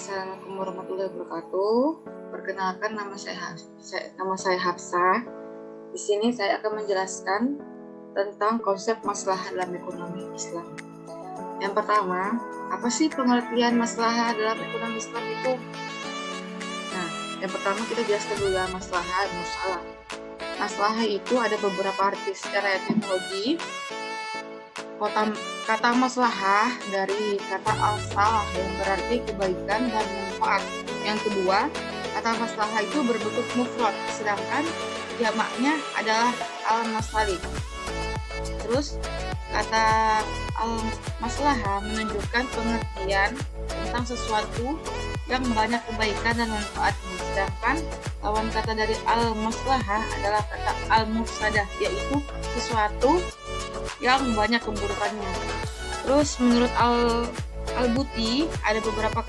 Assalamualaikum warahmatullahi wabarakatuh. Perkenalkan, nama saya Hafsah. Di sini saya akan menjelaskan tentang konsep maslahah dalam ekonomi Islam. Yang pertama, apa sih pengertian maslahah dalam ekonomi Islam itu? Nah, yang pertama kita jelaskan dulu ya maslahah musalah. Maslahah itu ada beberapa arti secara etimologi. Kata maslahah dari kata al-salah yang berarti kebaikan dan manfaat. Yang kedua, kata maslahah itu berbentuk mufrad, sedangkan jamaknya adalah al-masalih. Terus kata al-maslahah menunjukkan pengertian tentang sesuatu yang banyak kebaikan dan manfaatnya, sedangkan lawan kata dari al-maslahah adalah kata al-mufsadah, yaitu sesuatu yang banyak keburukannya. Terus menurut Al-Buti ada beberapa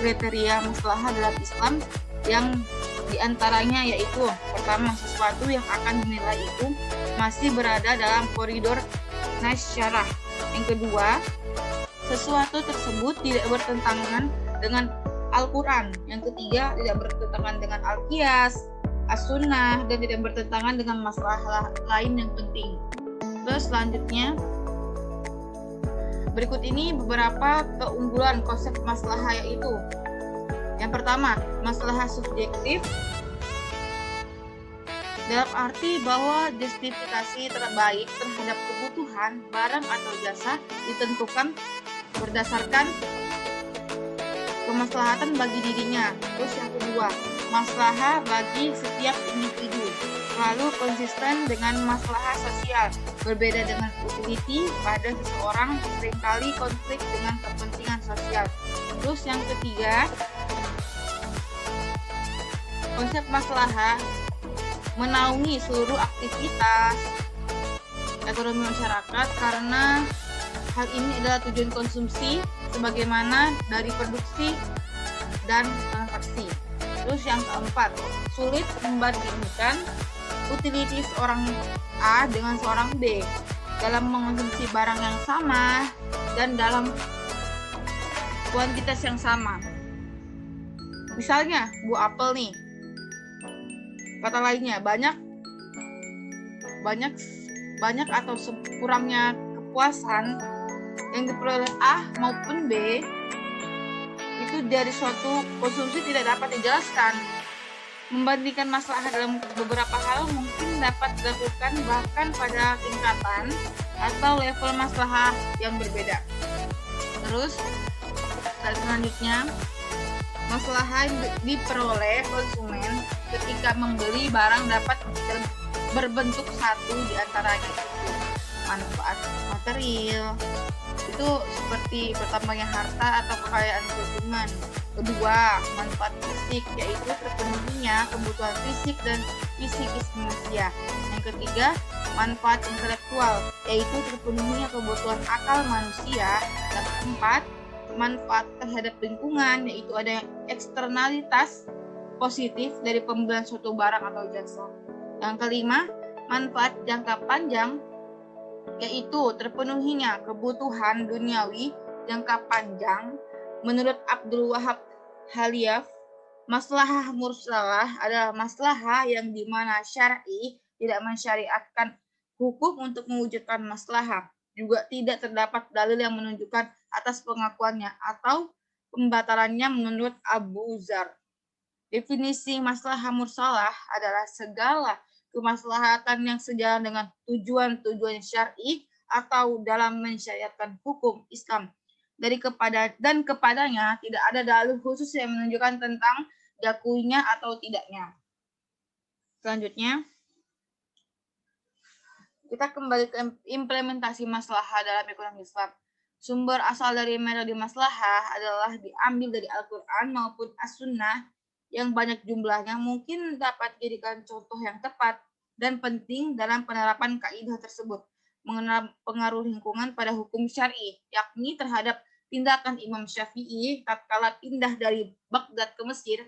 kriteria maslahah dalam Islam yang diantaranya yaitu pertama, sesuatu yang akan dinilai itu masih berada dalam koridor nasyarah. Yang kedua, sesuatu tersebut tidak bertentangan dengan Al-Quran. Yang ketiga, tidak bertentangan dengan Al-Qiyas, As-Sunnah, dan tidak bertentangan dengan masalah lain yang penting. Terus selanjutnya, berikut ini beberapa keunggulan konsep maslahah, yaitu yang pertama, maslahah subjektif dalam arti bahwa justifikasi terbaik terhadap kebutuhan barang atau jasa ditentukan berdasarkan kemaslahatan bagi dirinya. Terus yang kedua, maslahah bagi setiap individu selalu konsisten dengan maslahah sosial, berbeda dengan utility pada seseorang seringkali konflik dengan kepentingan sosial. Terus yang ketiga, konsep maslahah menaungi seluruh aktivitas ekonomi masyarakat karena hal ini adalah tujuan konsumsi sebagaimana dari produksi dan transaksi. Terus yang keempat, sulit membandingkan utility seorang A dengan seorang B dalam mengonsumsi barang yang sama dan dalam kuantitas yang sama. Misalnya buah apel nih, kata lainnya banyak atau kurangnya kepuasan yang diperoleh A maupun B itu dari suatu konsumsi tidak dapat dijelaskan. Membandingkan masalah dalam beberapa hal mungkin dapat dilakukan bahkan pada tingkatan atau level masalah yang berbeda. Terus selanjutnya, masalah diperoleh konsumen ketika membeli barang dapat berbentuk satu di antaranya itu manfaat material, itu seperti bertambahnya harta atau kekayaan lingkungan. Kedua, manfaat fisik, yaitu terpenuhinya kebutuhan fisik dan psikis manusia. Yang ketiga, manfaat intelektual, yaitu terpenuhinya kebutuhan akal manusia. Dan keempat, manfaat terhadap lingkungan, yaitu ada eksternalitas positif dari pembelian suatu barang atau jasa. Yang kelima, manfaat jangka panjang, yaitu terpenuhinya kebutuhan duniawi jangka panjang. Menurut Abdul Wahab Haliyaf, maslahah mursalah adalah maslahah yang dimana syar'i tidak mensyariatkan hukum untuk mewujudkan maslahah. Juga tidak terdapat dalil yang menunjukkan atas pengakuannya atau pembatalannya menurut Abu Zar. Definisi maslahah mursalah adalah segala kemaslahatan yang sejalan dengan tujuan-tujuan syar'i atau dalam mensyariatkan hukum Islam kepadanya tidak ada dalil khusus yang menunjukkan tentang diakuinya atau tidaknya. Selanjutnya, kita kembali ke implementasi maslahah dalam ekonomi Islam. Sumber asal dari metode maslahah adalah diambil dari Al-Quran maupun As-Sunnah yang banyak jumlahnya, mungkin dapat dijadikan contoh yang tepat dan penting dalam penerapan kaidah tersebut mengenai pengaruh lingkungan pada hukum syar'i, yakni terhadap tindakan Imam Syafi'i tatkala pindah dari Baghdad ke Mesir.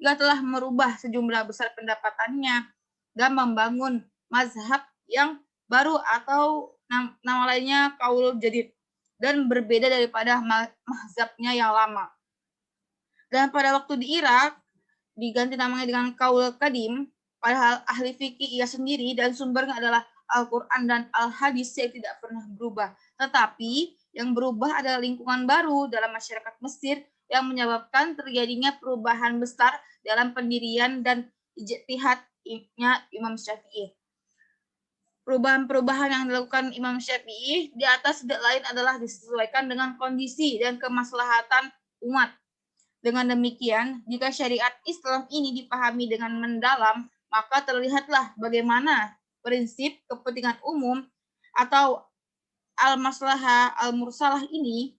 Ia telah merubah sejumlah besar pendapatannya dan membangun mazhab yang baru atau nama lainnya Qaulul Jadid dan berbeda daripada mazhabnya yang lama. Dan pada waktu di Irak diganti namanya dengan Qaul Qadim, padahal ahli fikih ia sendiri dan sumbernya adalah Al-Quran dan Al-Hadis yang tidak pernah berubah. Tetapi yang berubah adalah lingkungan baru dalam masyarakat Mesir yang menyebabkan terjadinya perubahan besar dalam pendirian dan ijtihadnya Imam Syafi'i. Perubahan-perubahan yang dilakukan Imam Syafi'i di atas tidak lain adalah disesuaikan dengan kondisi dan kemaslahatan umat. Dengan demikian, jika syariat Islam ini dipahami dengan mendalam, maka terlihatlah bagaimana prinsip kepentingan umum atau al-maslahah al-mursalah ini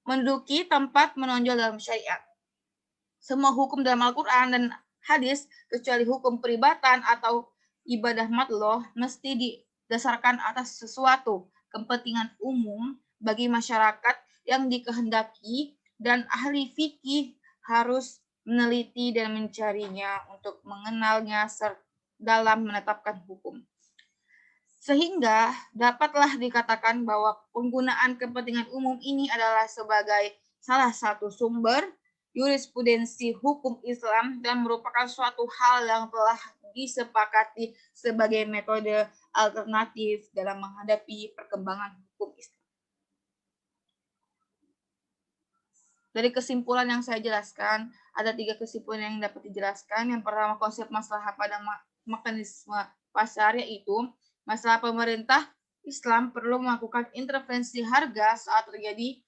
menduduki tempat menonjol dalam syariat. Semua hukum dalam Al-Quran dan hadis, kecuali hukum peribatan atau ibadah madloh, mesti didasarkan atas sesuatu kepentingan umum bagi masyarakat yang dikehendaki, dan ahli fikih harus meneliti dan mencarinya untuk mengenalnya dalam menetapkan hukum. Sehingga dapatlah dikatakan bahwa penggunaan kepentingan umum ini adalah sebagai salah satu sumber jurisprudensi hukum Islam dan merupakan suatu hal yang telah disepakati sebagai metode alternatif dalam menghadapi perkembangan hukum Islam. Dari kesimpulan yang saya jelaskan, ada 3 kesimpulan yang dapat dijelaskan. Yang pertama, konsep maslahah pada mekanisme pasar, yaitu masalah pemerintah Islam perlu melakukan intervensi harga saat terjadi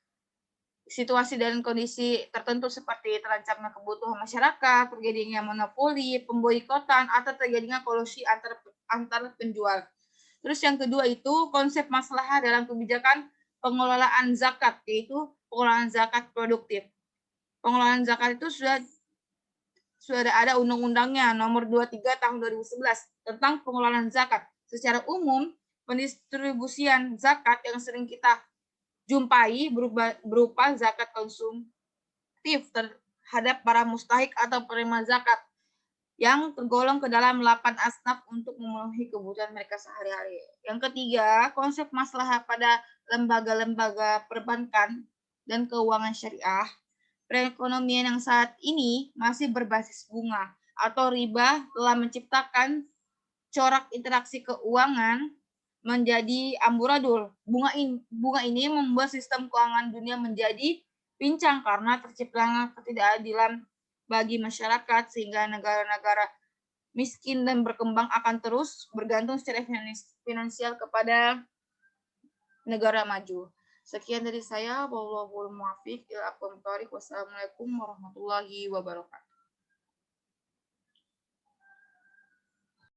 situasi dan kondisi tertentu seperti terancamnya kebutuhan masyarakat, terjadinya monopoli, pemboikotan, atau terjadinya kolusi antar penjual. Terus yang kedua itu konsep maslahah dalam kebijakan pengelolaan zakat, yaitu pengelolaan zakat produktif. Pengelolaan zakat itu sudah ada undang-undangnya nomor 23 tahun 2011 tentang pengelolaan zakat. Secara umum, pendistribusian zakat yang sering kita jumpai berupa zakat konsumtif terhadap para mustahik atau penerima zakat yang tergolong ke dalam 8 asnaf untuk memenuhi kebutuhan mereka sehari-hari. Yang ketiga, konsep maslahah pada lembaga-lembaga perbankan dan keuangan syariah. Perekonomian yang saat ini masih berbasis bunga atau riba telah menciptakan corak interaksi keuangan menjadi amburadul. Bunga ini membuat sistem keuangan dunia menjadi pincang karena terciptanya ketidakadilan bagi masyarakat, sehingga negara-negara miskin dan berkembang akan terus bergantung secara finansial kepada negara maju. Sekian dari saya. Wallahul muwaffiq ila aqwamit thoriq. Wassalamualaikum warahmatullahi wabarakatuh.